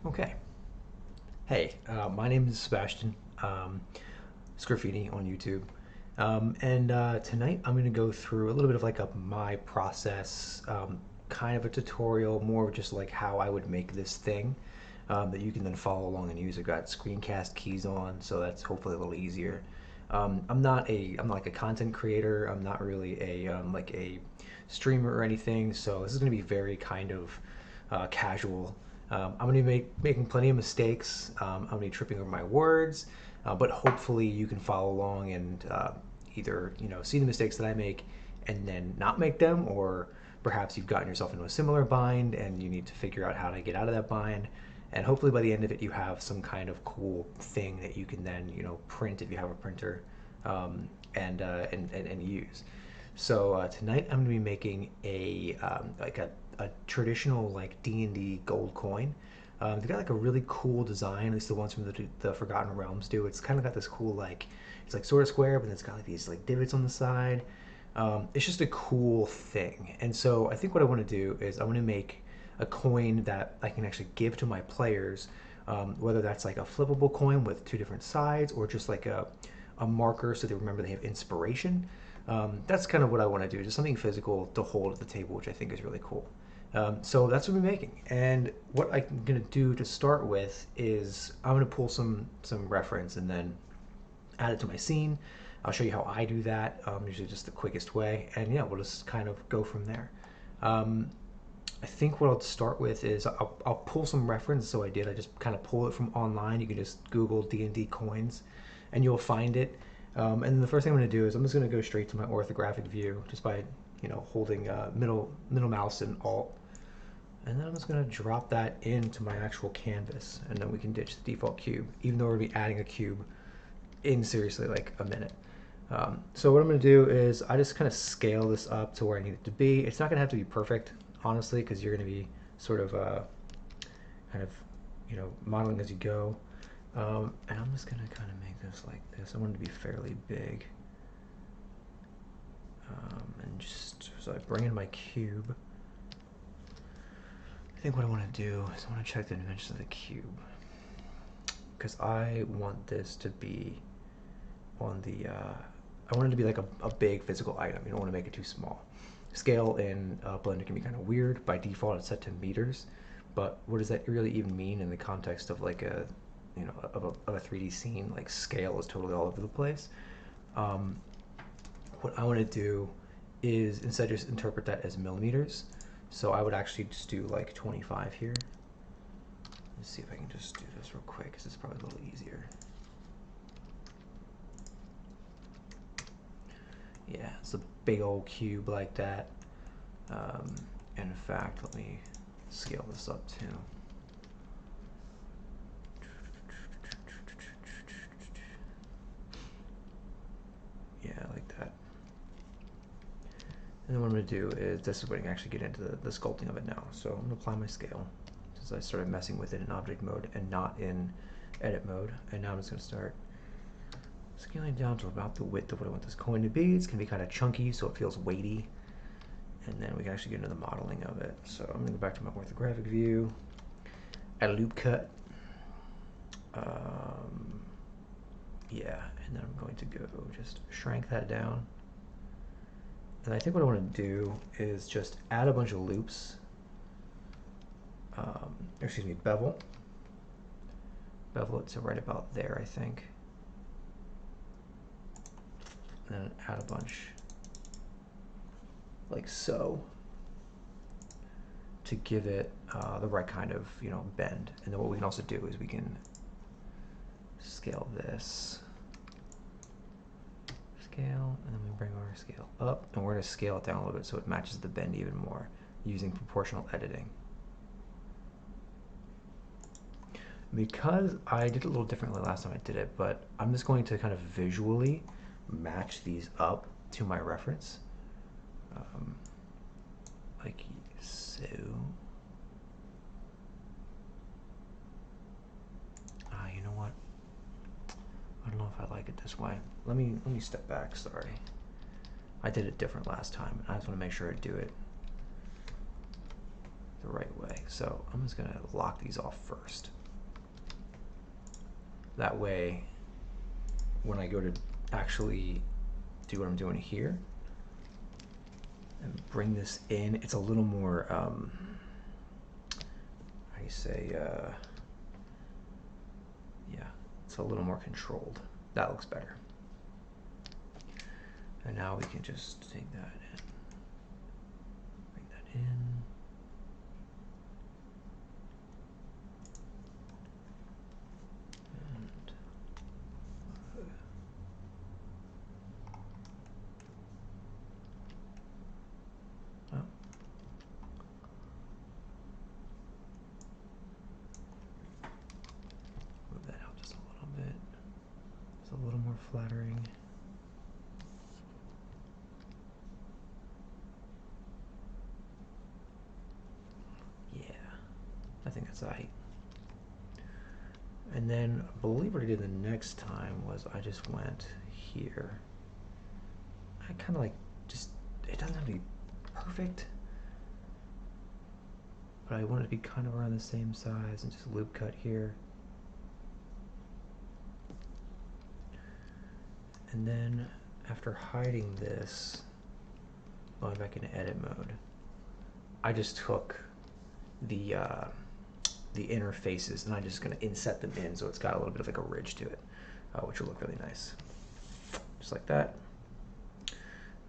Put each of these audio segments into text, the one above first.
Okay. Hey, my name is Sebastian. It's graffiti on YouTube. And tonight I'm going to go through a little bit of like my process, kind of a tutorial, more of just like how I would make this thing that you can then follow along and use. I've got screencast keys on, so that's hopefully a little easier. I'm not like a content creator. I'm not really like a streamer or anything. So this is going to be very kind of casual. I'm going to be making plenty of mistakes. I'm going to be tripping over my words, but hopefully you can follow along and either see the mistakes that I make and then not make them, or perhaps you've gotten yourself into a similar bind and you need to figure out how to get out of that bind. And hopefully by the end of it, you have some kind of cool thing that you can then print if you have a printer, and use. So tonight I'm going to be making a traditional like D&D gold coin. They got like a really cool design. At least the ones from the Forgotten Realms do. It's kind of got this cool like it's like sort of square, but then it's got like these like divots on the side. It's just a cool thing. And so I think what I want to do is I want to make a coin that I can actually give to my players, whether that's like a flippable coin with two different sides or just like a marker so they remember they have inspiration. That's kind of what I want to do, just something physical to hold at the table, which I think is really cool. So that's what we're making. And what I'm going to do to start with is I'm going to pull some reference and then add it to my scene. I'll show you how I do that, usually just the quickest way. And yeah, we'll just kind of go from there. Um, I think what I'll start with is I'll pull some reference. So I just kind of pull it from online. You can just Google D&D coins and you'll find it. And the first thing I'm going to do is I'm just going to go straight to my orthographic view just by holding middle mouse and alt. And then I'm just going to drop that into my actual canvas, and then we can ditch the default cube, even though we're going to be adding a cube in seriously like a minute. So what I'm going to do is I just kind of scale this up to where I need it to be. It's not going to have to be perfect, honestly, because you're going to be sort of kind of modeling as you go. And I'm just going to kind of make this like this. I want it to be fairly big. And just so I bring in my cube. I think what I want to do is I want to check the dimensions of the cube, because I want this to be on the I want it to be like a big physical item. You don't want to make it too small. Scale in Blender can be kind of weird. By default it's set to meters, but what does that really even mean in the context of like a of a 3D scene? Like scale is totally all over the place. What I want to do is instead just interpret that as millimeters. So I would actually just do like 25 here. Let's see if I can just do this real quick, because it's probably a little easier. Yeah, it's a big old cube like that. And in fact, let me scale this up too. Yeah, like that. And then what I'm going to do is, this is what I can actually get into the sculpting of it now. So I'm going to apply my scale, since I started messing with it in object mode and not in edit mode. And now I'm just going to start scaling down to about the width of what I want this coin to be. It's going to be kind of chunky, so it feels weighty. And then we can actually get into the modeling of it. So I'm going to go back to my orthographic view, add a loop cut. Yeah, and then I'm going to go just shrink that down. And I think what I want to do is just add a bunch of loops. Excuse me, bevel. Bevel it to right about there, I think. And then add a bunch like so to give it the right kind of bend. And then what we can also do is we can scale this. Scale, and then we bring our scale up, and we're going to scale it down a little bit so it matches the bend even more using proportional editing. Because I did it a little differently last time I did it, but I'm just going to kind of visually match these up to my reference, like so. You know what? I don't know if I like it this way. Let me step back. Sorry, I did it different last time. I just want to make sure I do it the right way. So I'm just gonna lock these off first. That way, when I go to actually do what I'm doing here and bring this in, it's a little more, how do you say, yeah, it's a little more controlled. That looks better. And now we can just take that and bring that in. Move that out just a little bit. It's a little more flattering. Yeah, I think that's right. And then I believe what I did the next time was I just went here. I kind of like just, it doesn't have to be perfect, but I want it to be kind of around the same size and just loop cut here. And then after hiding this, going back into edit mode, I just took the interfaces and I'm just going to inset them in so it's got a little bit of like a ridge to it, which will look really nice. Just like that.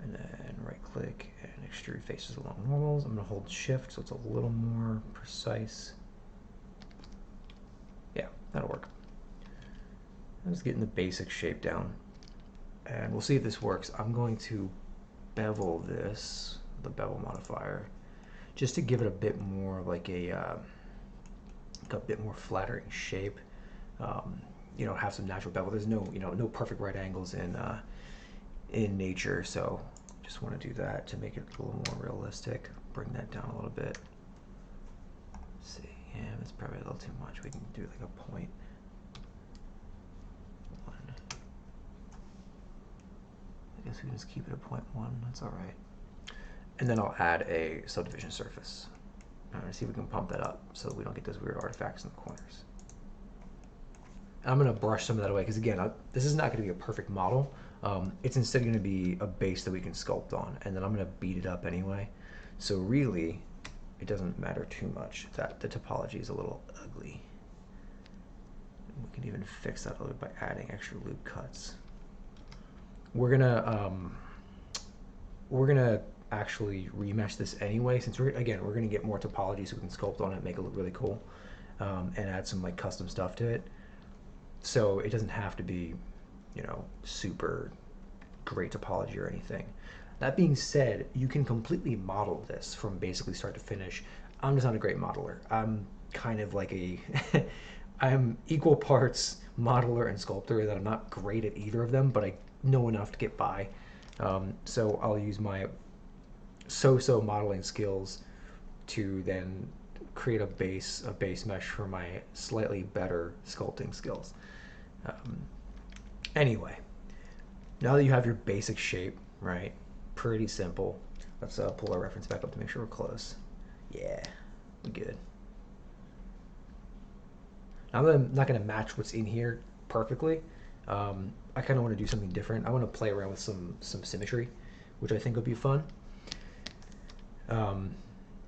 And then right click and extrude faces along normals. I'm going to hold shift so it's a little more precise. Yeah, that'll work. I'm just getting the basic shape down. And we'll see if this works. I'm going to bevel this, the bevel modifier, just to give it a bit more like a bit more flattering shape. You know, have some natural bevel. There's no, no perfect right angles in nature, so just want to do that to make it a little more realistic. Bring that down a little bit. Let's see, yeah, that's probably a little too much. We can do like a point. I guess we can just keep it at 0.1, that's all right. And then I'll add a subdivision surface. See if we can pump that up so that we don't get those weird artifacts in the corners. And I'm gonna brush some of that away, because again, this is not gonna be a perfect model. It's instead gonna be a base that we can sculpt on, and then I'm gonna beat it up anyway. So really, it doesn't matter too much that the topology is a little ugly. We can even fix that a little bit by adding extra loop cuts. We're gonna actually remesh this anyway, since we're gonna get more topology so we can sculpt on it, make it look really cool, and add some like custom stuff to it. So it doesn't have to be, super great topology or anything. That being said, you can completely model this from basically start to finish. I'm just not a great modeler. I'm kind of like I'm equal parts modeler and sculptor, that I'm not great at either of them, but I know enough to get by. So I'll use my so-so modeling skills to then create a base mesh for my slightly better sculpting skills. Anyway, now that you have your basic shape, right? Pretty simple. Let's pull our reference back up to make sure we're close. Yeah, we're good. Now that I'm not going to match what's in here perfectly, I kind of want to do something different. I want to play around with some symmetry, which I think will be fun.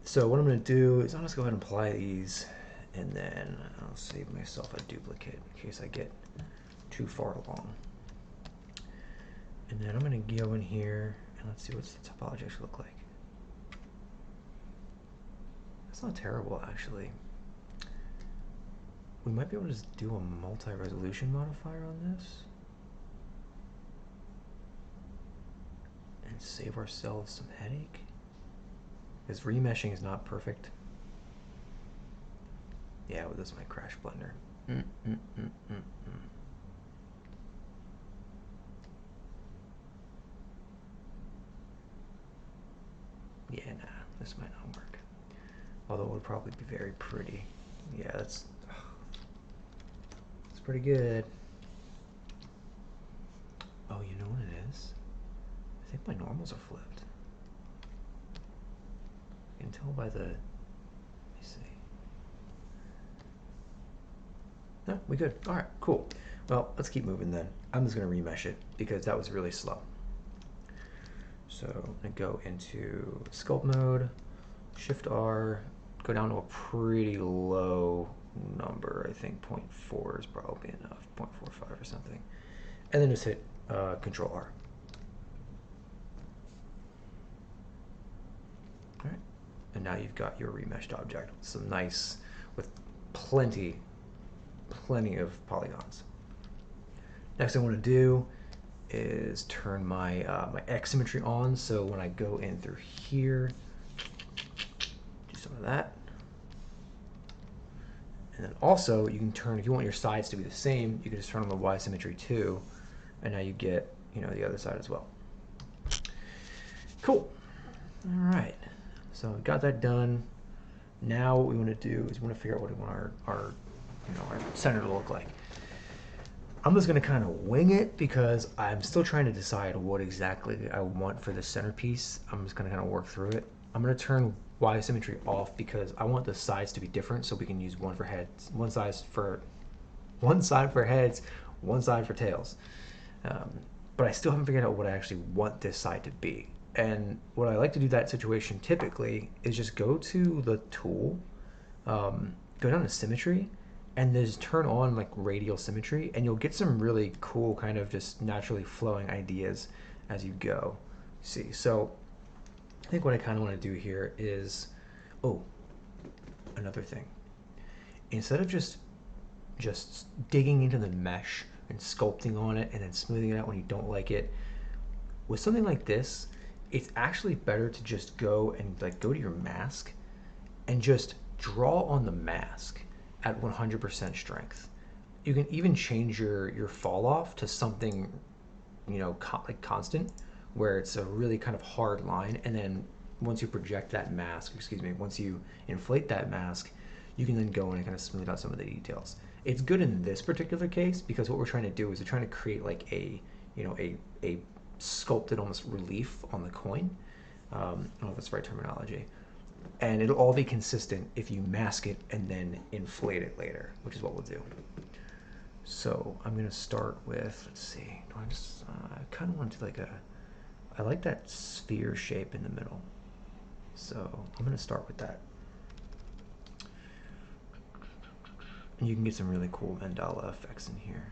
So what I'm going to do is I'll just go ahead and apply these, and then I'll save myself a duplicate in case I get too far along. And then I'm going to go in here and let's see what's the topology actually look like. That's not terrible, actually. We might be able to just do a multi-resolution modifier on this and save ourselves some headache, because remeshing is not perfect. Yeah, well, this might crash Blender. Yeah, nah, this might not work. Although it would probably be very pretty. Yeah, that's pretty good. Oh, you know what it is? I think my normals are flipped. You can tell by the No, we good. All right, cool. Well, let's keep moving then. I'm just gonna remesh it because that was really slow. So I'm gonna go into sculpt mode, Shift R, go down to a pretty low number. I think 0.4 is probably enough, 0.45 or something. And then just hit Control R. All right, and now you've got your remeshed object. Some nice, with plenty of polygons. Next thing I want to do is turn my my X symmetry on. So when I go in through here, do some of that. And then also you can turn, if you want your sides to be the same, you can just turn on the Y symmetry too. And now you get, you know, the other side as well. Cool. All right. So we got that done. Now what we want to do is we want to figure out what we want our center to look like. I'm just going to kind of wing it because I'm still trying to decide what exactly I want for the centerpiece. I'm just going to kind of work through it. I'm going to turn Y symmetry off because I want the sides to be different, so we can use one for heads, one side for heads, one side for tails. But I still haven't figured out what I actually want this side to be. And what I like to do that situation typically is just go to the tool, go down to symmetry, and just turn on like radial symmetry, and you'll get some really cool kind of just naturally flowing ideas as you go. See, so I think what I kind of want to do here is, oh, another thing. Instead of just digging into the mesh and sculpting on it and then smoothing it out when you don't like it, with something like this, it's actually better to just go and like go to your mask and just draw on the mask at 100% strength. You can even change your fall off to something, you know, like constant, where it's a really kind of hard line, and then once you project that mask, once you inflate that mask, you can then go in and kind of smooth out some of the details. It's good in this particular case because what we're trying to do is we're trying to create like a sculpted almost relief on the coin. I don't know if that's the right terminology. And it'll all be consistent if you mask it and then inflate it later, which is what we'll do. So I'm going to start with, let's see, I kind of want to do like I like that sphere shape in the middle. So I'm going to start with that. And you can get some really cool mandala effects in here.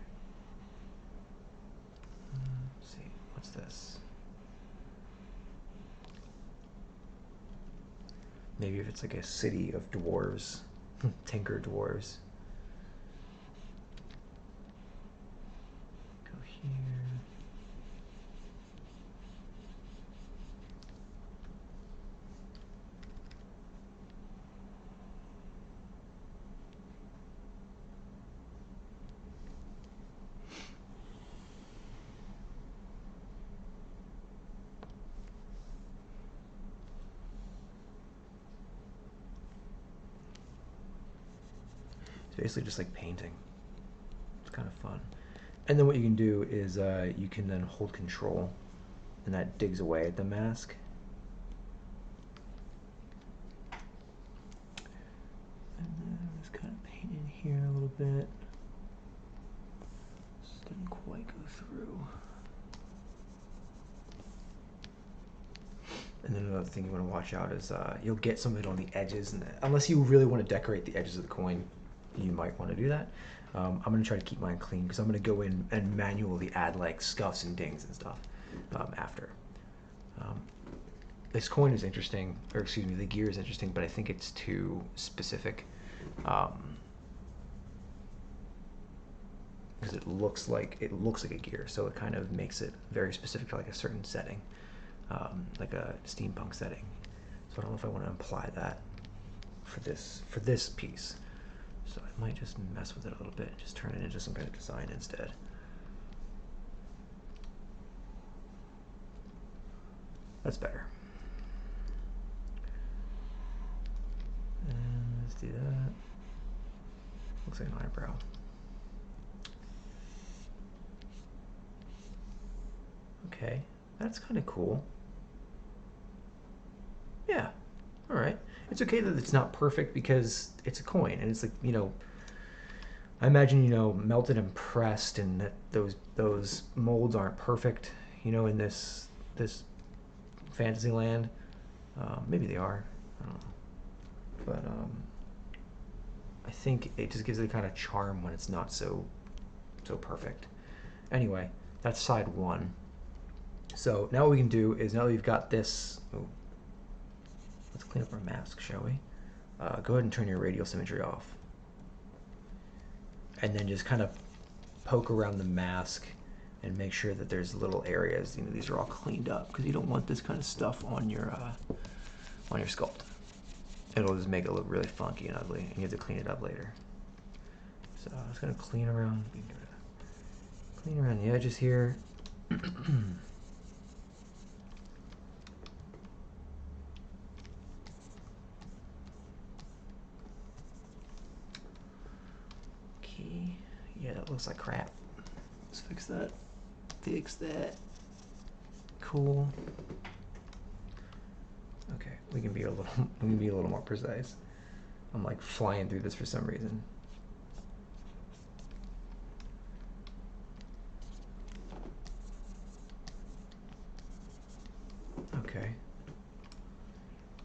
Let's see, what's this? Maybe if it's like a city of dwarves, tinker dwarves. Go here. It's basically just like painting. It's kind of fun. And then what you can do is you can then hold control, and that digs away at the mask. And then just kind of paint in here a little bit. Just didn't quite go through. And then another thing you want to watch out is you'll get some of it on the edges, and unless you really want to decorate the edges of the coin, you might want to do that. I'm going to try to keep mine clean because I'm going to go in and manually add like scuffs and dings and stuff after. This coin is interesting, or excuse me, the gear is interesting, but I think it's too specific because it looks like a gear, so it kind of makes it very specific to like a certain setting, like a steampunk setting. So I don't know if I want to apply that for this piece. So I might just mess with it a little bit, just turn it into some kind of design instead. That's better. And let's do that. Looks like an eyebrow. Okay, that's kind of cool. Yeah, all right. It's okay that it's not perfect because it's a coin, and it's like, you know, I imagine, you know, melted and pressed, and that those molds aren't perfect, you know, in this fantasy land. Maybe they are. I don't know. But I think it just gives it a kind of charm when it's not so perfect. Anyway, that's side one. So now what we can do is, now that we've got this, oh, let's clean up our mask, shall we? Go ahead and turn your radial symmetry off. And then just kind of poke around the mask and make sure that there's little areas, you know, these are all cleaned up, because you don't want this kind of stuff on your sculpt. It'll just make it look really funky and ugly, and you have to clean it up later. So I'm just gonna clean around the edges here. Okay, yeah, that looks like crap. Let's fix that. Fix that. Cool. Okay, we can be a little more precise. I'm like flying through this for some reason. Okay.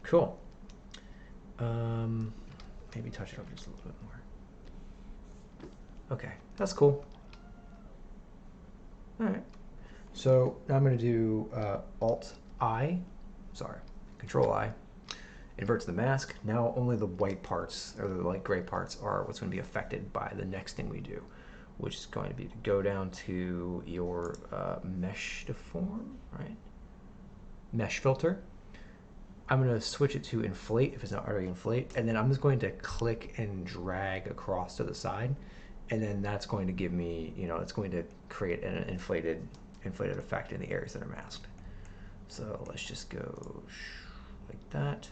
Cool. Maybe touch it up just a little bit more. Okay, that's cool. All right. So now I'm going to do Control I, inverts the mask. Now only the white parts, or the light gray parts, are what's going to be affected by the next thing we do, which is going to be to go down to your mesh deform, right? Mesh filter. I'm going to switch it to inflate if it's not already inflate, and then I'm just going to click and drag across to the side, and then that's going to give me, you know, it's going to create an inflated effect in the areas that are masked. So let's just go like that.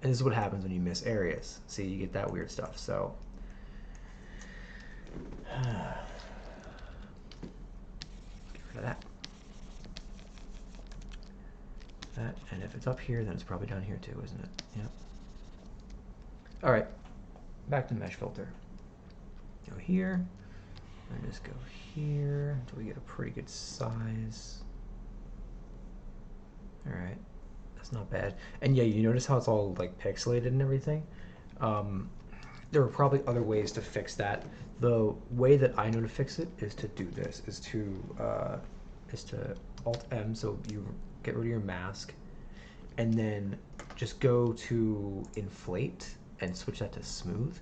And this is what happens when you miss areas. See, you get that weird stuff. So get rid of that. And if it's up here, then it's probably down here too, isn't it? Yep. All right, back to the mesh filter. Go here, and just go here until we get a pretty good size. All right, that's not bad. And yeah, you notice how it's all like pixelated and everything? There are probably other ways to fix that. The way that I know to fix it is to do this, is to Alt-M, so you get rid of your mask, and then just go to inflate and switch that to smooth,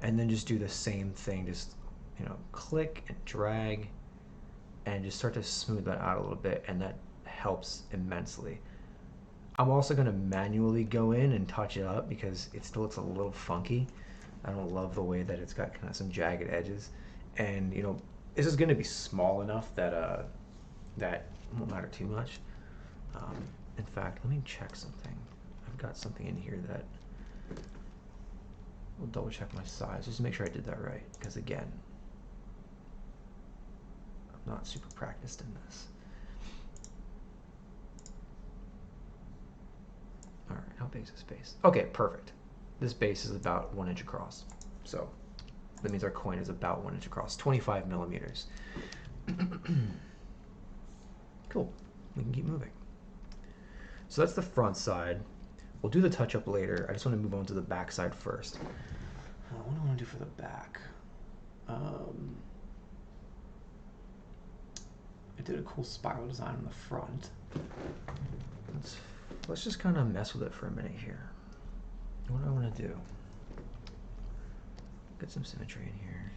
and then just do the same thing, just, you know, click and drag and just start to smooth that out a little bit, and that helps immensely. I'm also going to manually go in and touch it up because it still looks a little funky. I don't love the way that it's got kind of some jagged edges, and you know, this is going to be small enough that that won't matter too much. In fact, let me check something. I've got something in here that will double check my size just to make sure I did that right, because again, I'm not super practiced in this. All right, how big is this base? Okay, perfect. This base is about 1 inch across. So that means our coin is about 1 inch across, 25 millimeters. Cool, we can keep moving. So that's the front side. We'll do the touch up later. I just want to move on to the back side first. What do I want to do for the back? I did a cool spiral design on the front. Let's just kind of mess with it for a minute here. What do I want to do? Get some symmetry in here.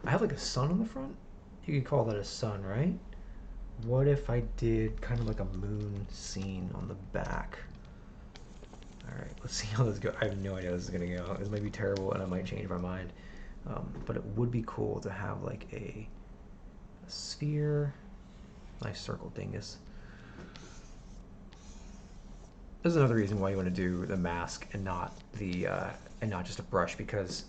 I have like a sun on the front. You could call that a sun, right? What if I did kind of like a moon scene on the back? All right, let's see how this goes. I have no idea how this is gonna go. This might be terrible, and I might change my mind. But it would be cool to have like a sphere, nice circle dingus. This is another reason why you want to do the mask and not the and not just a brush, because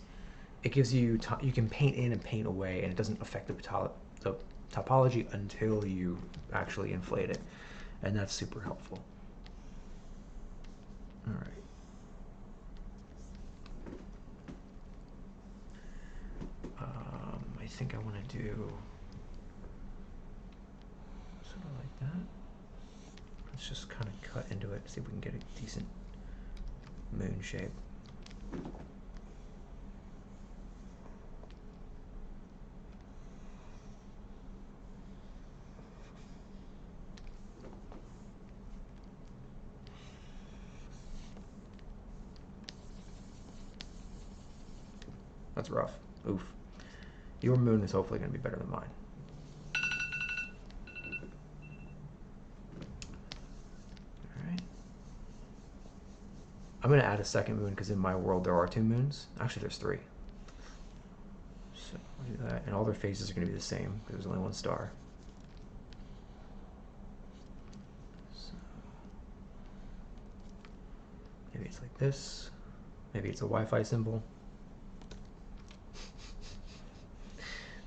it gives you you can paint in and paint away, and it doesn't affect the topology until you actually inflate it, and that's super helpful. All right. I think I want to do sort of like that. Let's just kind of cut into it, see if we can get a decent moon shape. That's rough. Oof. Your moon is hopefully going to be better than mine. Alright. I'm going to add a second moon because in my world there are 2 moons. Actually, there's 3. So I'll do that. And all their phases are going to be the same because there's only 1 star. So maybe it's like this. Maybe it's a Wi-Fi symbol.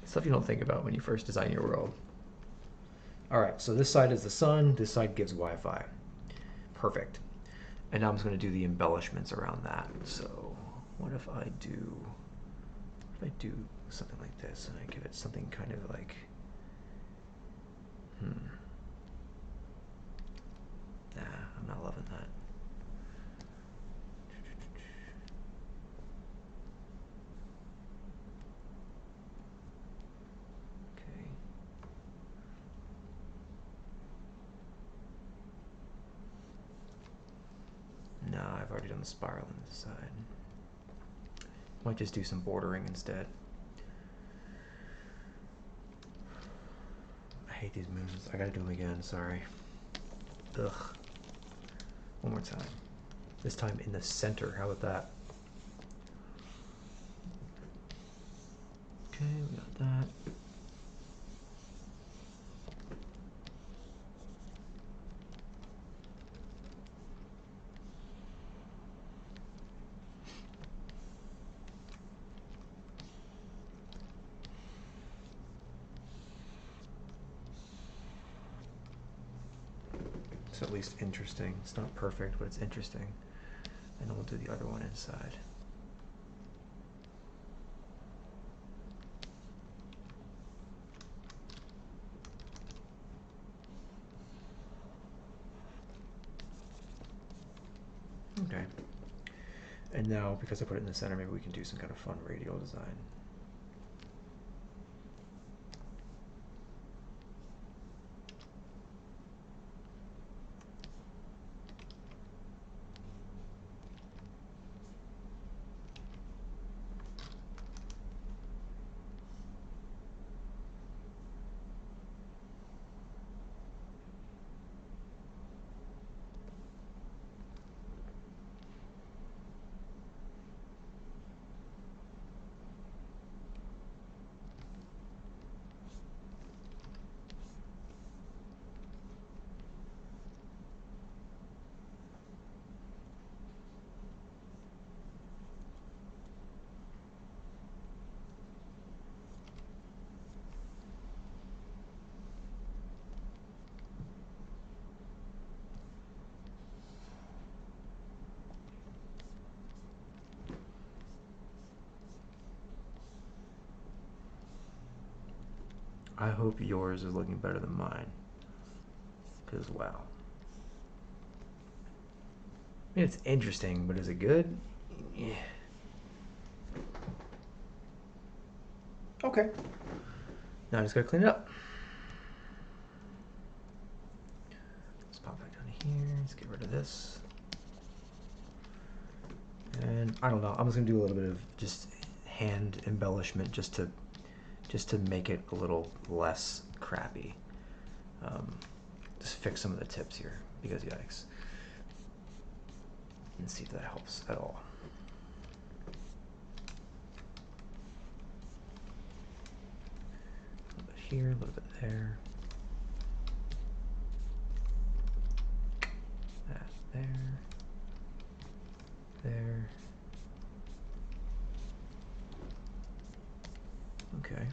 Stuff you don't think about when you first design your world. All right, so this side is the sun, this side gives Wi-Fi. Perfect. And now I'm just going to do the embellishments around that. So what if I do something like this and I give it something kind of like, nah, I'm not loving that. No, I've already done the spiral on this side. Might just do some bordering instead. I hate these moons. I gotta do them again, sorry. Ugh. One more time. This time in the center, how about that? Okay, we got that. It's at least interesting. It's not perfect, but it's interesting. And then we'll do the other one inside. Okay. And now, because I put it in the center, maybe we can do some kind of fun radial design. I hope yours is looking better than mine. Because, wow. I mean, it's interesting, but is it good? Yeah. Okay. Now I just gotta clean it up. Let's pop back down here. Let's get rid of this. And I don't know. I'm just gonna do a little bit of just hand embellishment just to make it a little less crappy. Just fix some of the tips here because yikes. And see if that helps at all. A little bit here, a little bit there. That there. There. Okay.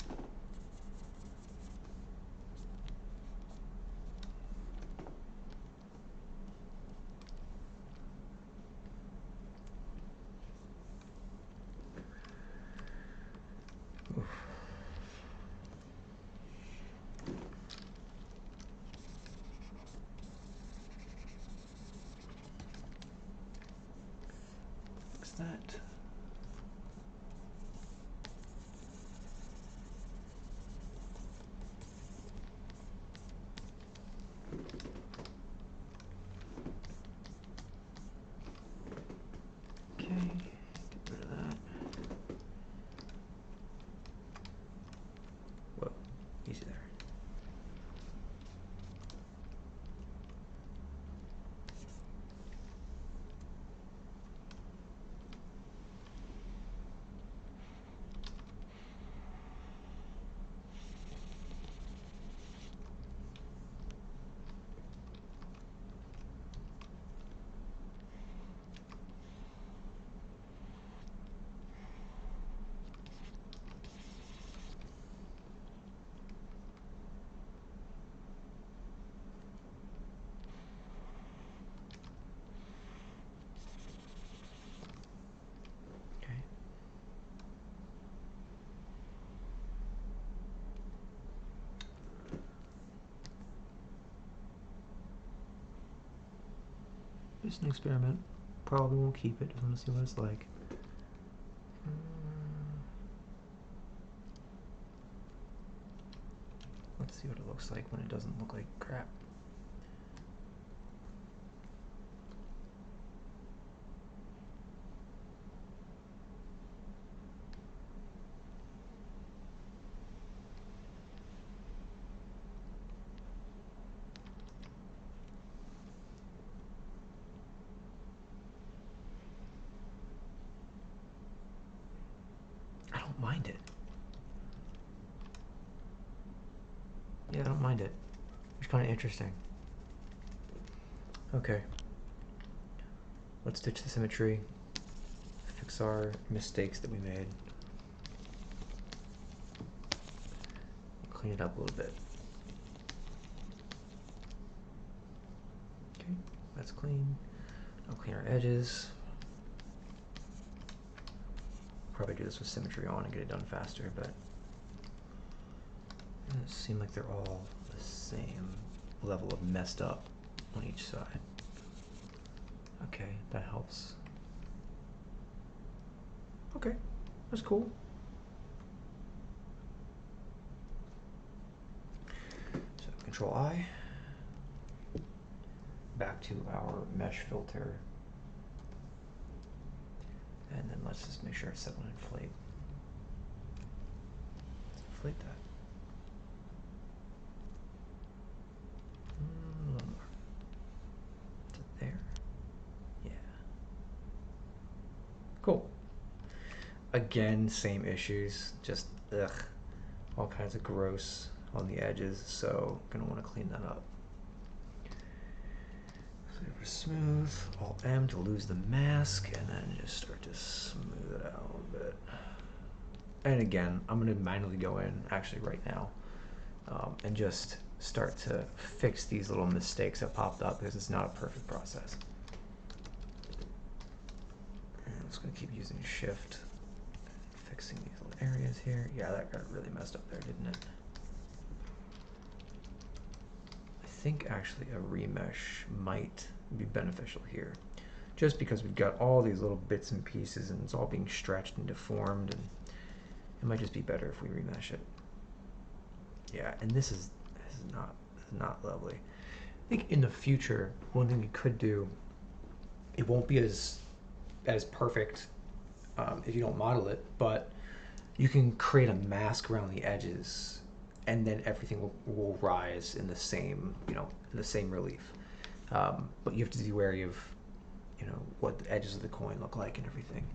that. Okay, get rid of that. Whoa, easy there. Just an experiment. Probably won't keep it. Just want to see what it's like. Let's see what it looks like when it doesn't look like crap. I don't mind it. Yeah, I don't mind it. It's kind of interesting. Okay. Let's ditch the symmetry. Fix our mistakes that we made. Clean it up a little bit. Okay, that's clean. I'll clean our edges. Probably do this with symmetry on and get it done faster, but it seems like they're all the same level of messed up on each side. Okay, that helps. Okay, that's cool. So Control I, back to our mesh filter, and then let's just make sure it's set on inflate. Let's inflate that. A little more. To there. Yeah. Cool. Again, same issues, just ugh, all kinds of gross on the edges, so I'm gonna want to clean that up. Super smooth, Alt M to lose the mask, and then just start to smooth it out a little bit. And again, I'm gonna manually go in actually right now and just start to fix these little mistakes that popped up because it's not a perfect process. And I'm just gonna keep using Shift. Fixing these little areas here. Yeah, that got really messed up there, didn't it? I think actually a remesh might be beneficial here. Just because we've got all these little bits and pieces and it's all being stretched and deformed, and it might just be better if we remesh it. Yeah, and this is not lovely. I think in the future, one thing we could do, it won't be as perfect if you don't model it, but you can create a mask around the edges, and then everything will rise in the same, in the same relief. But you have to be wary of, what the edges of the coin look like and everything.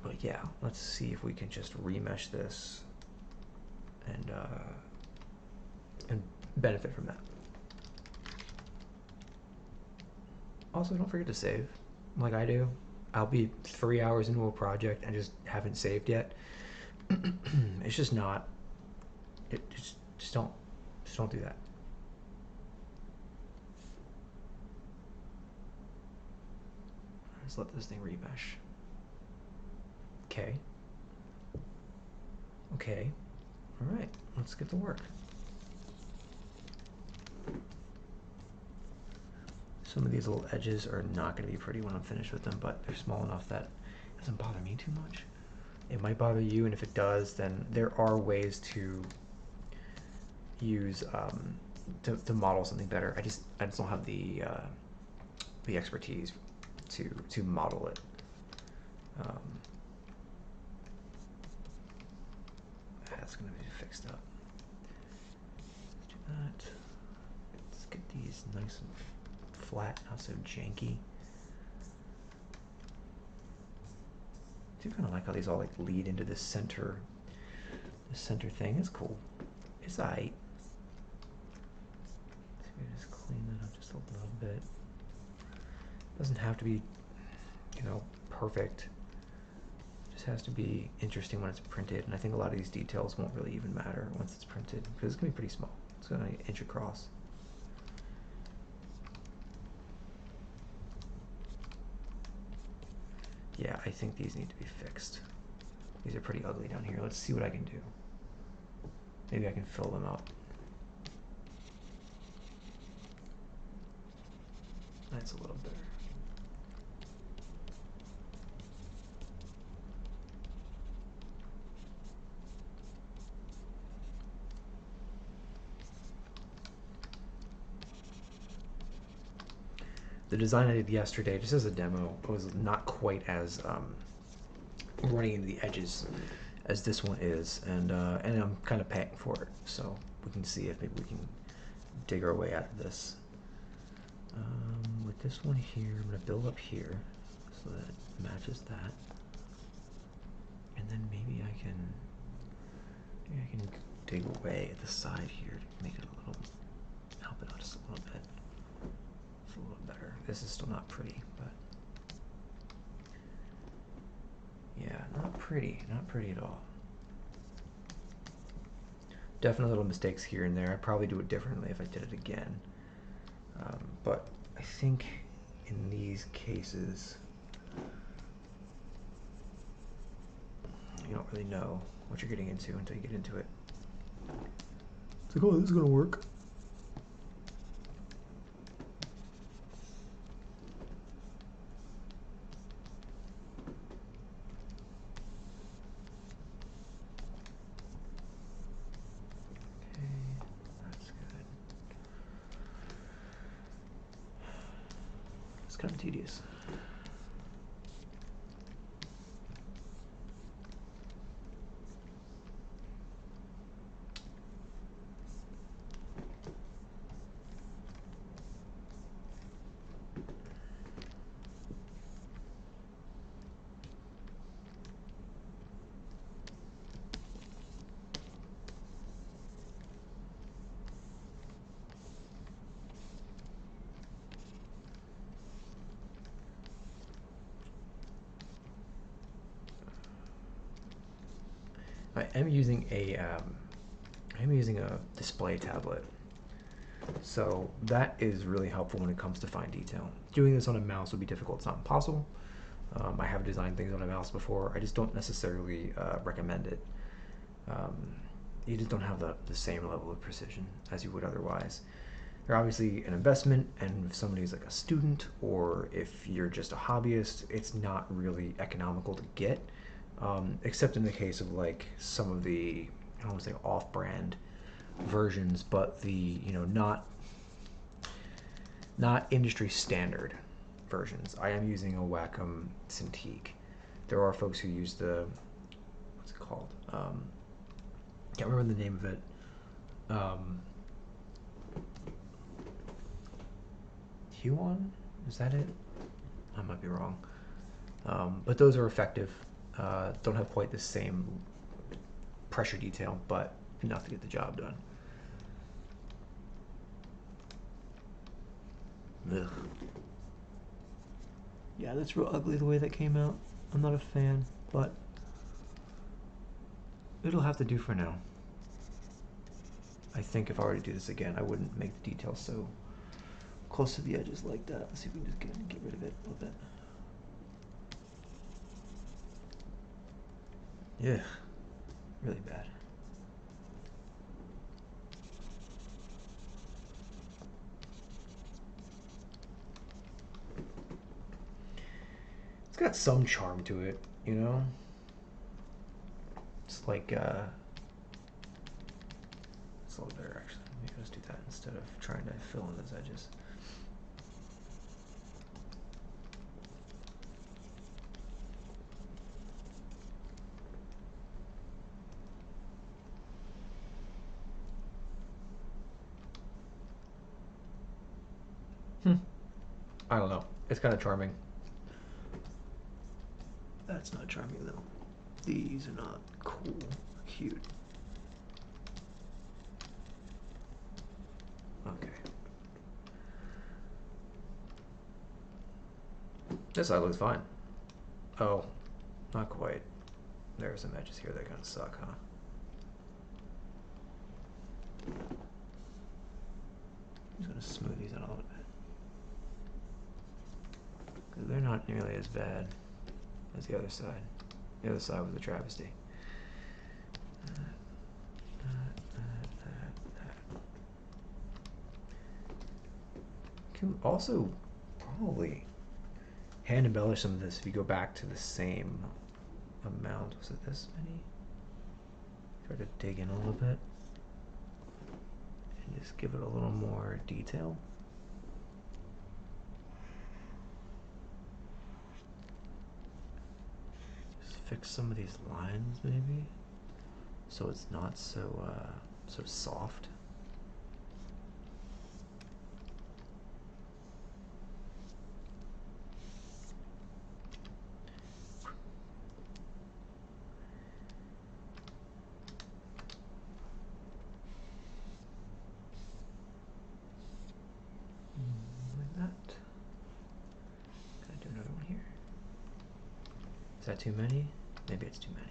But yeah, let's see if we can just remesh this and benefit from that. Also, don't forget to save, like I do. I'll be 3 hours into a project and just haven't saved yet. It's just not. Just don't do that. Let's let this thing remesh. Okay. Okay. All right. Let's get to work. Some of these little edges are not going to be pretty when I'm finished with them, but they're small enough that it doesn't bother me too much. It might bother you, and if it does, then there are ways to use to model something better. I just don't have the expertise to model it. That's going to be fixed up. Let's do that. Let's get these nice and flat, not so janky. I do kind of like how these all like lead into this center thing. It's cool. It's aight. So we just clean that up just a little bit. Doesn't have to be, you know, perfect. It just has to be interesting when it's printed, and I think a lot of these details won't really even matter once it's printed because it's gonna be pretty small. It's gonna be an inch across. Yeah, I think these need to be fixed. These are pretty ugly down here. Let's see what I can do. Maybe I can fill them up. That's a little better. The design I did yesterday, just as a demo, was not quite as running into the edges as this one is, and I'm kind of paying for it, so we can see if maybe we can dig our way out of this. With this one here, I'm going to build up here so that it matches that, and then maybe I can dig away at the side here to make it a little, help it out just a little bit. It's a little better. This is still not pretty, but yeah, not pretty at all. Definitely little mistakes here and there. I'd probably do it differently if I did it again. But I think in these cases, you don't really know what you're getting into until you get into it. It's like, oh, this is gonna work. Kind of tedious. I'm using a display tablet, so that is really helpful when it comes to fine detail. Doing this on a mouse would be difficult. It's not impossible. I have designed things on a mouse before. I just don't necessarily recommend it. You just don't have the same level of precision as you would otherwise. They're obviously an investment, and if somebody's like a student or if you're just a hobbyist, it's not really economical to get. Except in the case of like some of the, I don't want to say off-brand versions, but the, you know, not industry standard versions. I am using a Wacom Cintiq. There are folks who use the, what's it called? Can't remember the name of it. Huon? Is that it? I might be wrong. But those are effective. Don't have quite the same pressure detail, but enough to get the job done. Ugh. Yeah, that's real ugly the way that came out. I'm not a fan, but it'll have to do for now. I think if I were to do this again, I wouldn't make the details so close to the edges like that. Let's see if we can just get rid of it a little bit. Yeah, really bad. got some charm to it, you know? It's like, it's a little better actually. Maybe let's do that instead of trying to fill in those edges. I don't know. It's kind of charming. That's not charming though. These are not cool or cute. Okay. This side looks fine. Oh, not quite. There are some edges here that kind of suck, huh? I'm just gonna smooth these out a little bit. Because they're not nearly as bad as the other side. The other side was a travesty. Can also probably hand embellish some of this if you go back to the same amount. Was it this many? Try to dig in a little bit and just give it a little more detail. Just fix some of these lines maybe, so it's not so so soft. Is that too many? Maybe it's too many.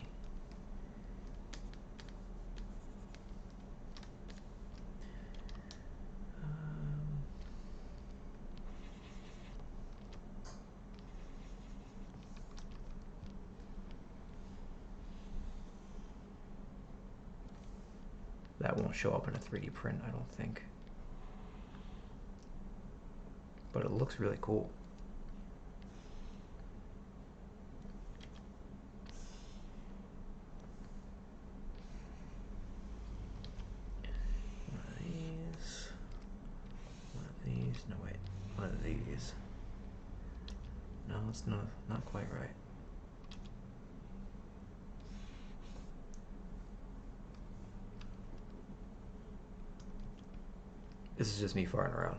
That won't show up in a 3D print, I don't think. But it looks really cool. No wait, one of these. No, it's not quite right. This is just me farting around.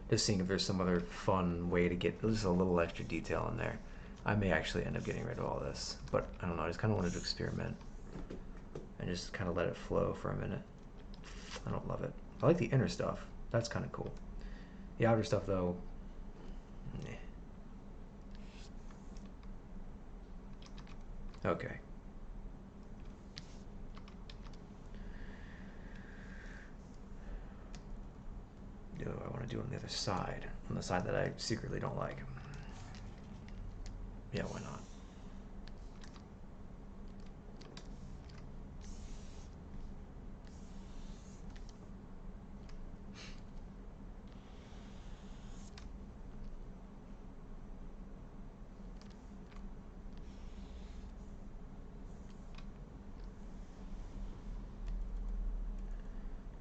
Just seeing if there's some other fun way to get just a little extra detail in there. I may actually end up getting rid of all this, but I don't know, I just kind of wanted to experiment and just kind of let it flow for a minute. I don't love it. I like the inner stuff. That's kind of cool. The outer stuff though, meh. Okay. Do I want to do on the other side? On the side that I secretly don't like? Yeah, why not?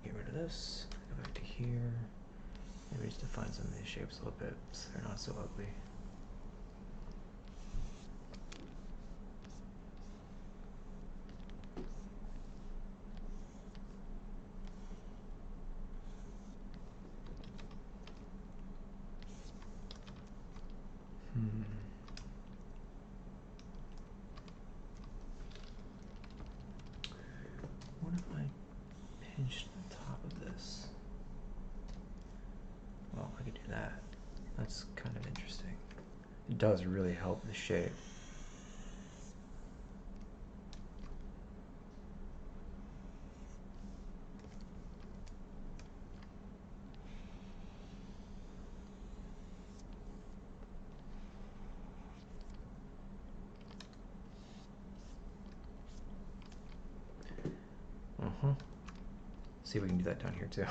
Get rid of this. Go back to here. Maybe just define some of these shapes a little bit so they're not so ugly. What if I pinch the top of this? Well, I could do that. That's kind of interesting. It does really help the shape. See if we can do that down here too.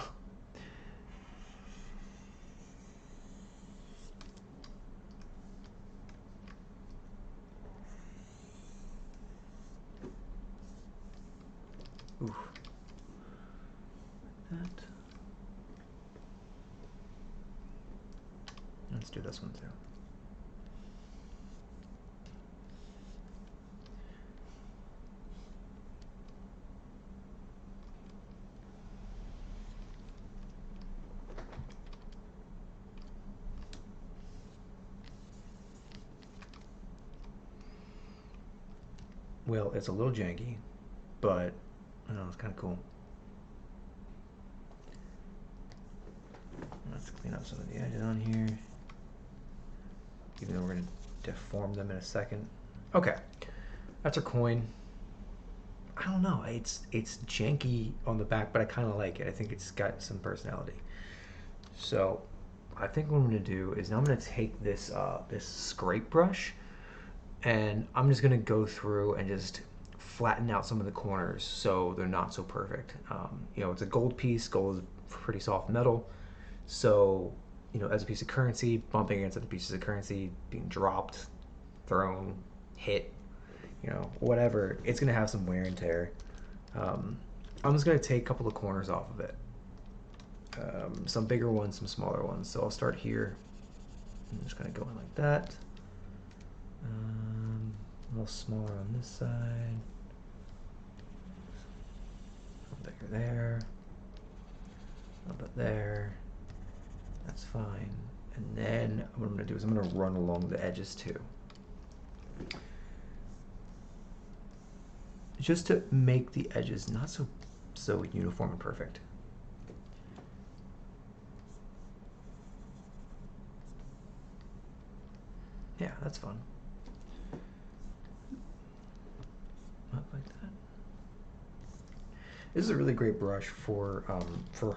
that. Let's do this one too. Well, it's a little janky, but I don't know, it's kind of cool. Let's clean up some of the edges on here, even though we're going to deform them in a second. Okay, that's our coin. I don't know, it's janky on the back, but I kind of like it. I think it's got some personality. So I think what I'm going to do is now I'm going to take this this scrape brush, and I'm just going to go through and just flatten out some of the corners so they're not so perfect. You know, it's a gold piece. Gold is pretty soft metal. So, you know, as a piece of currency, bumping against other pieces of currency, being dropped, thrown, hit, you know, whatever, it's going to have some wear and tear. I'm just going to take a couple of corners off of it. Some bigger ones, some smaller ones. So I'll start here. I'm just going to go in like that. A little smaller on this side. A little bigger there. A little bit there. That's fine. And then what I'm going to do is I'm going to run along the edges too. Just to make the edges not so uniform and perfect. Yeah, that's fun. Not like that. This is a really great brush for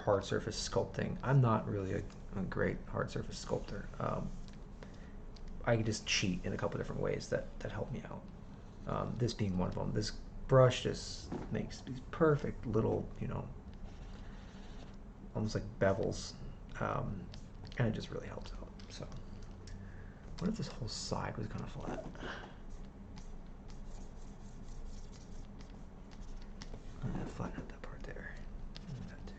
hard surface sculpting. I'm not really a great hard surface sculptor. I can just cheat in a couple different ways that help me out. This being one of them. This brush just makes these perfect little, you know, almost like bevels, and it just really helps out. So, what if this whole side was kind of flat? I'm gonna flatten out that part there. That too.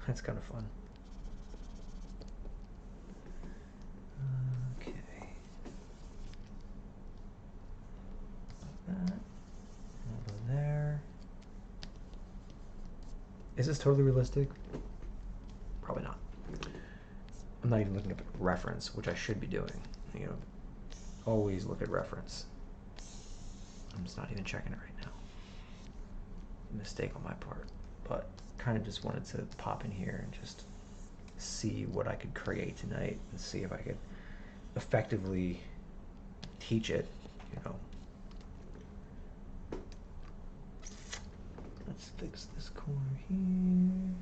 That's kind of fun. Okay. Like that. Over there. Is this totally realistic? Probably not. I'm not even looking at reference, which I should be doing. You know, always look at reference. I'm just not even checking it right now. Mistake on my part, but kind of just wanted to pop in here and just see what I could create tonight and see if I could effectively teach it, you know. Let's fix this corner here.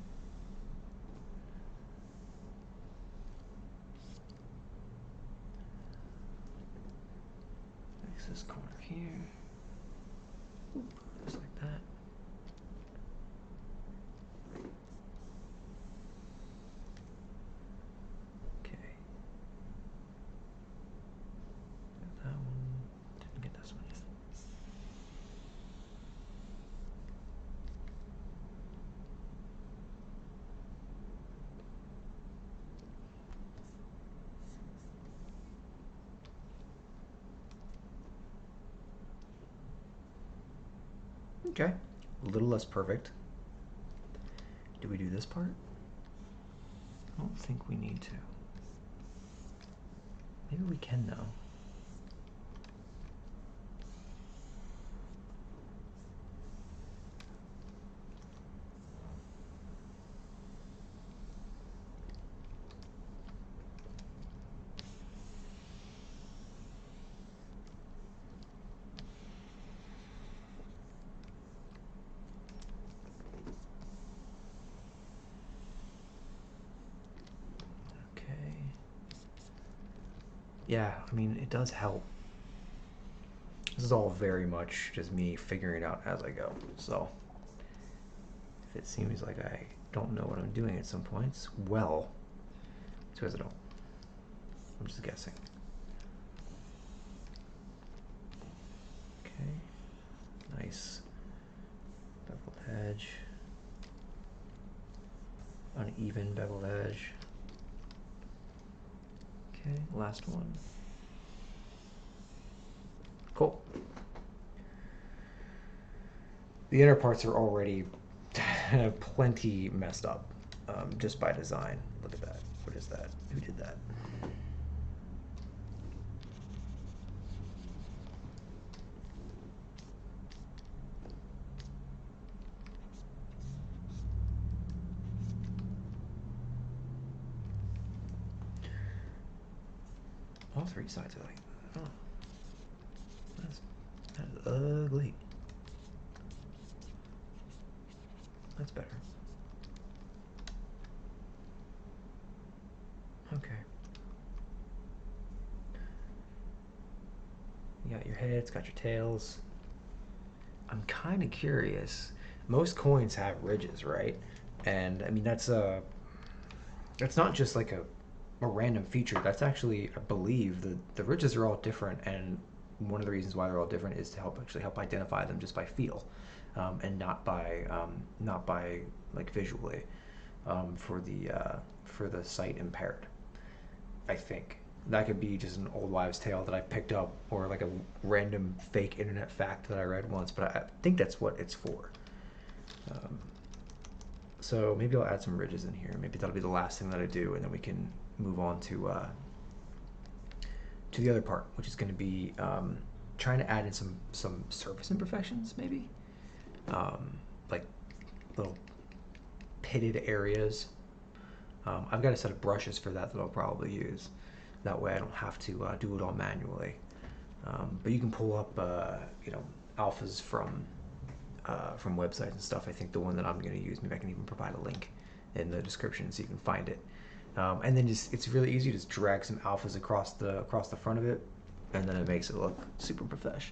Fix this corner here. Oop, just like that. Okay. Got that one. Didn't get this one yet. Okay, a little less perfect. Do we do this part? I don't think we need to. Maybe we can though. Yeah, I mean, it does help. This is all very much just me figuring it out as I go. So, if it seems like I don't know what I'm doing at some points, well, it's because I don't. I'm just guessing. Okay, nice beveled edge. uneven bevel edge. Okay, last one. Cool. The inner parts are already plenty messed up, just by design. Look at that. What is that? Who did that? All three sides are like, oh, that's ugly. That's better. Okay. You got your heads, got your tails. I'm kind of curious. Most coins have ridges, right? And I mean that's not just like a random feature. That's actually, I believe, the ridges are all different, and one of the reasons why they're all different is to help identify them just by feel, and not by like visually, for the sight impaired. I think that could be just an old wives' tale that I picked up, or like a random fake internet fact that I read once, but I think that's what it's for. Um, so maybe I'll add some ridges in here. Maybe that'll be the last thing that I do, and then we can move on to the other part, which is going to be trying to add in some surface imperfections, maybe, like little pitted areas. I've got a set of brushes for that I'll probably use. That way I don't have to do it all manually. But you can pull up, alphas from websites and stuff. I think the one that I'm going to use, maybe I can even provide a link in the description so you can find it. And then it's really easy to just drag some alphas across the front of it, and then it makes it look super profesh.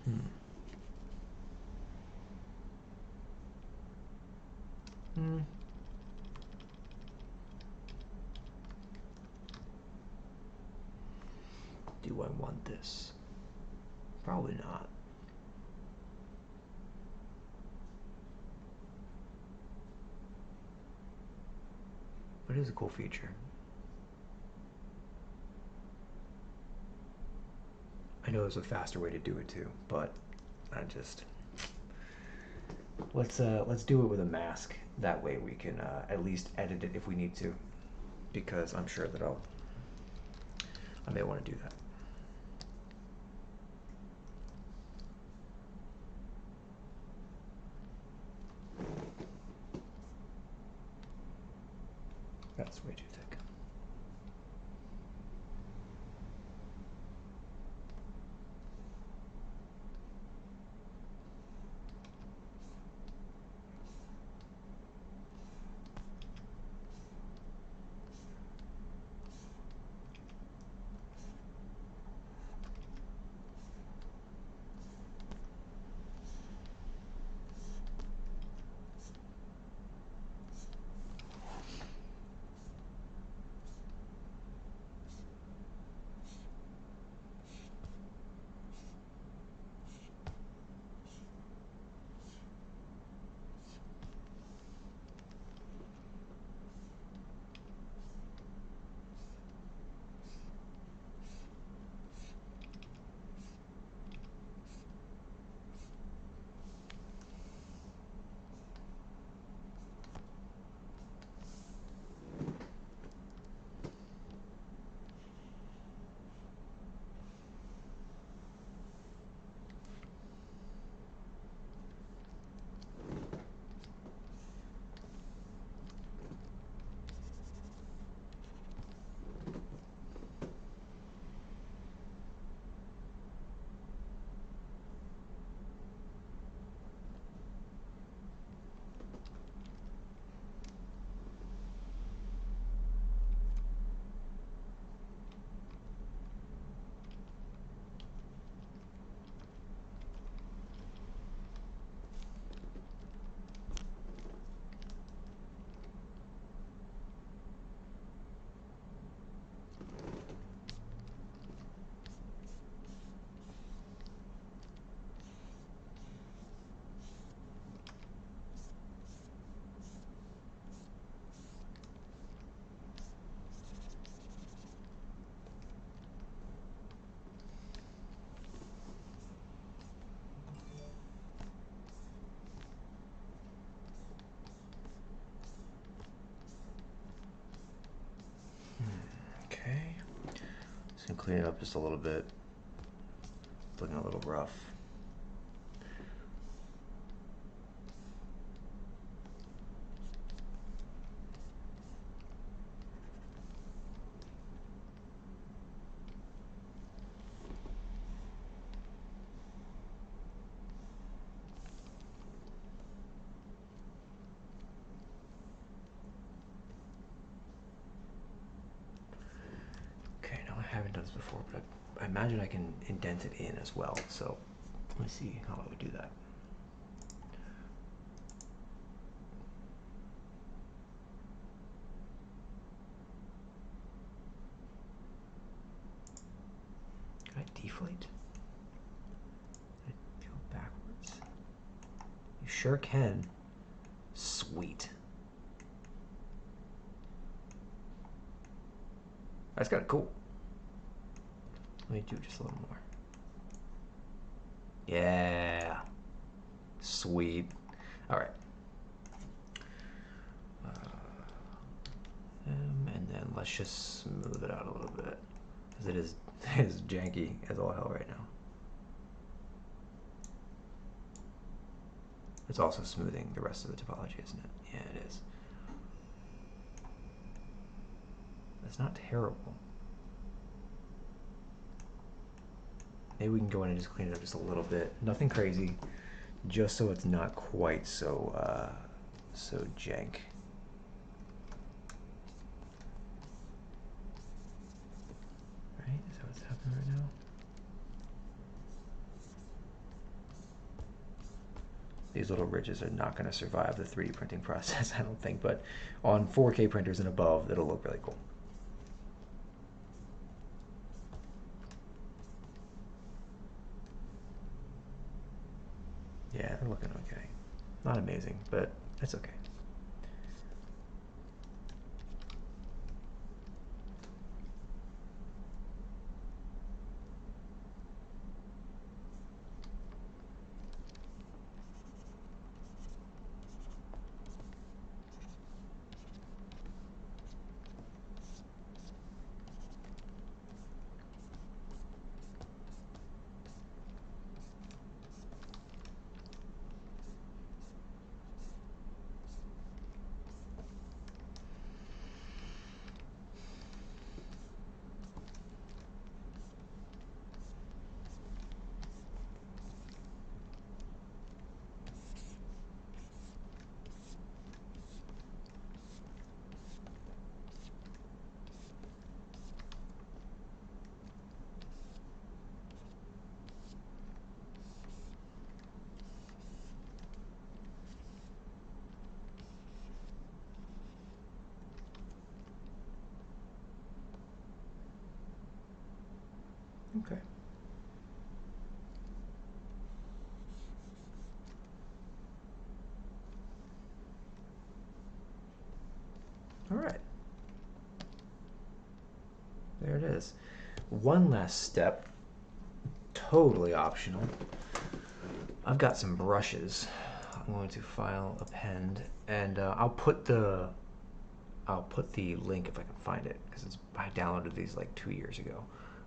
Hmm. Hmm. Do I want this? Probably not. But it is a cool feature. I know there's a faster way to do it too, but I just let's do it with a mask. That way we can at least edit it if we need to, because I'm sure that I may want to do that. That's way too thick. clean it up just a little bit. It's looking a little rough. I haven't done this before, but I imagine I can indent it in as well. So let me see how I would do that. Can I deflate? Can I go backwards? You sure can. Sweet. That's kind of cool. Let me do just a little more. Yeah. Sweet. All right. And then let's just smooth it out a little bit, because it is janky as all hell right now. It's also smoothing the rest of the topology, isn't it? Yeah, it is. That's not terrible. Maybe we can go in and just clean it up just a little bit. Nothing crazy, just so it's not quite so so jank. Right? Is that what's happening right now? These little ridges are not going to survive the 3D printing process, I don't think, but on 4K printers and above, it'll look really cool. Yeah, they're looking okay. Not amazing, but it's okay. Okay. All right. There it is. One last step, totally optional. I've got some brushes. I'm going to file, append, and I'll put the link if I can find it, because I downloaded these like 2 years ago.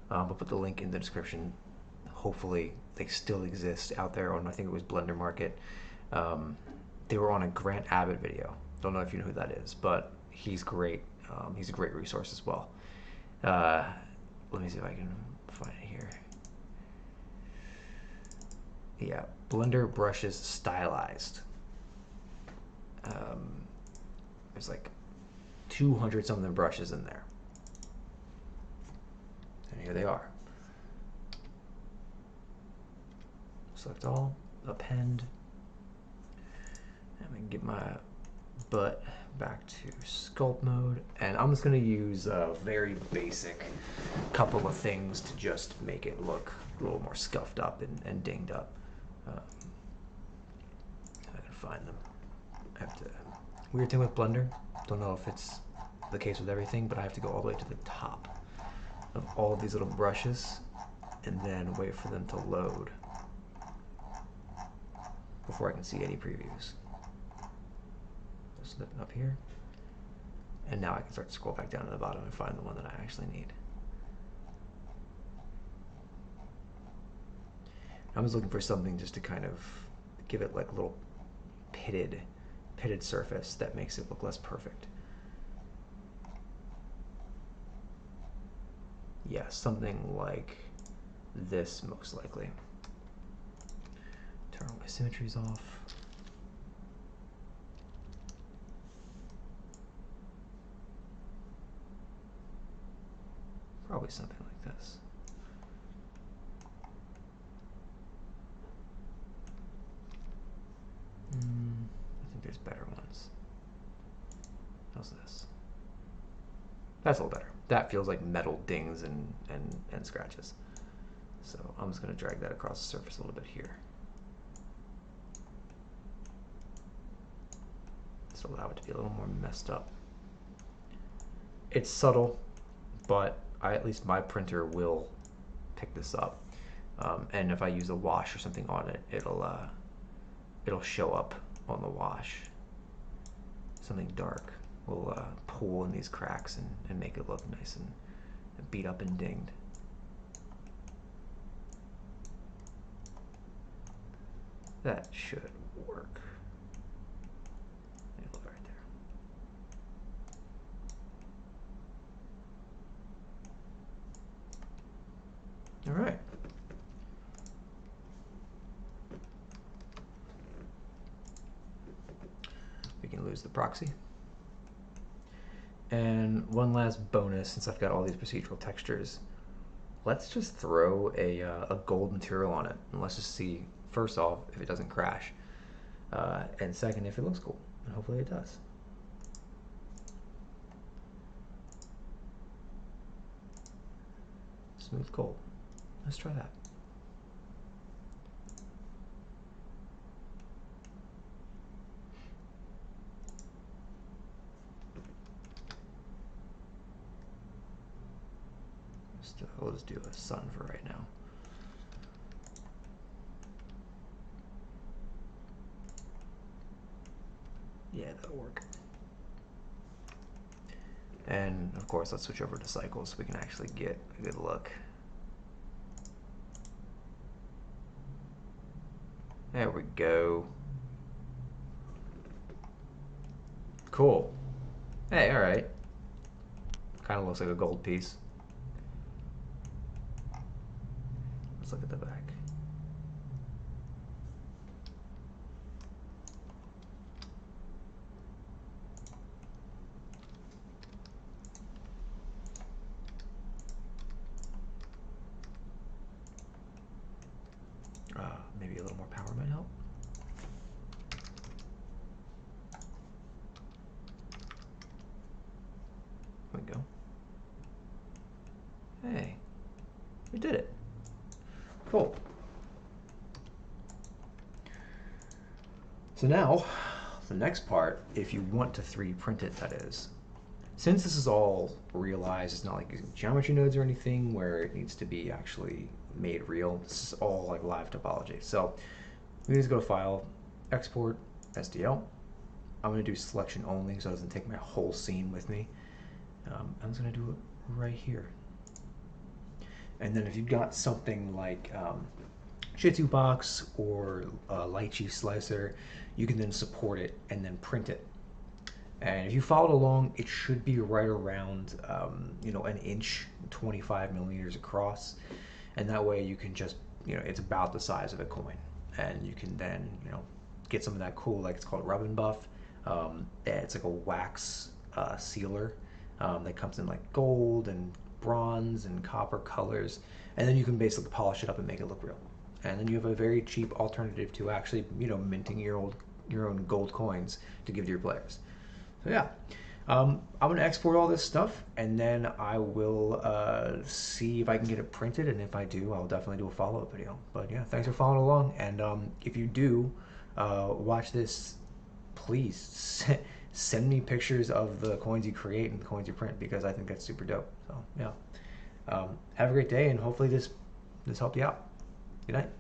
I'll put the link in the description. Hopefully they still exist out there on, I think it was Blender Market. They were on a Grant Abbott video. Don't know if you know who that is, but he's great. He's a great resource as well. Let me see if I can find it here. Yeah, Blender brushes stylized. There's like 200 something brushes in there. And here they are. Select all, append, and we can get my butt back to sculpt mode. And I'm just going to use a very basic couple of things to just make it look a little more scuffed up and dinged up. I can find them. I have to. Weird thing with Blender, don't know if it's the case with everything, but I have to go all the way to the top of all of these little brushes and then wait for them to load before I can see any previews. Just up here, and now I can start to scroll back down to the bottom and find the one that I actually need. I'm just looking for something just to kind of give it like a little pitted surface that makes it look less perfect. Yeah, something like this most likely. Turn all my symmetries off. Probably something like this. I think there's better ones. How's this? That's a little better. That feels like metal dings and scratches. So I'm just going to drag that across the surface a little bit here. So allow it to be a little more messed up. It's subtle, but at least my printer will pick this up. And if I use a wash or something on it, it'll show up on the wash. Something dark will pull in these cracks and make it look nice and beat up and dinged. That should work. It'll look right there. All right. We can lose the proxy. And one last bonus, since I've got all these procedural textures, let's just throw a gold material on it, and let's just see, first off, if it doesn't crash, and second, if it looks cool, and hopefully it does. Smooth gold. Let's try that. We'll just do a sun for right now. Yeah, that'll work. And of course, let's switch over to cycles so we can actually get a good look. There we go. Cool. Hey, all right. Kind of looks like a gold piece. Let's look at the back. Maybe a little more power might help. There we go. Hey, we did it. Cool. So now, the next part, if you want to 3D print it, that is. Since this is all realized, it's not like using geometry nodes or anything where it needs to be actually made real. This is all like live topology. So we just go to File, Export, STL. I'm going to do selection only so it doesn't take my whole scene with me. I'm just going to do it right here. And then if you've got something like Jitsu Box or a Lychee Slicer, you can then support it and then print it. And if you followed along, it should be right around, you know, an inch, 25 millimeters across. And that way you can just, you know, it's about the size of a coin. And you can then, you know, get some of that cool, like it's called rub and buff. It's like a wax sealer that comes in like gold and bronze and copper colors. And then you can basically polish it up and make it look real. And then you have a very cheap alternative to actually, you know, minting your own gold coins to give to your players. So yeah, I'm going to export all this stuff, and then I will see if I can get it printed, and if I do, I'll definitely do a follow-up video. But yeah, thanks for following along, and if you do watch this, please send me pictures of the coins you create and the coins you print, because I think that's super dope. So yeah, have a great day, and hopefully this helped you out. Good night.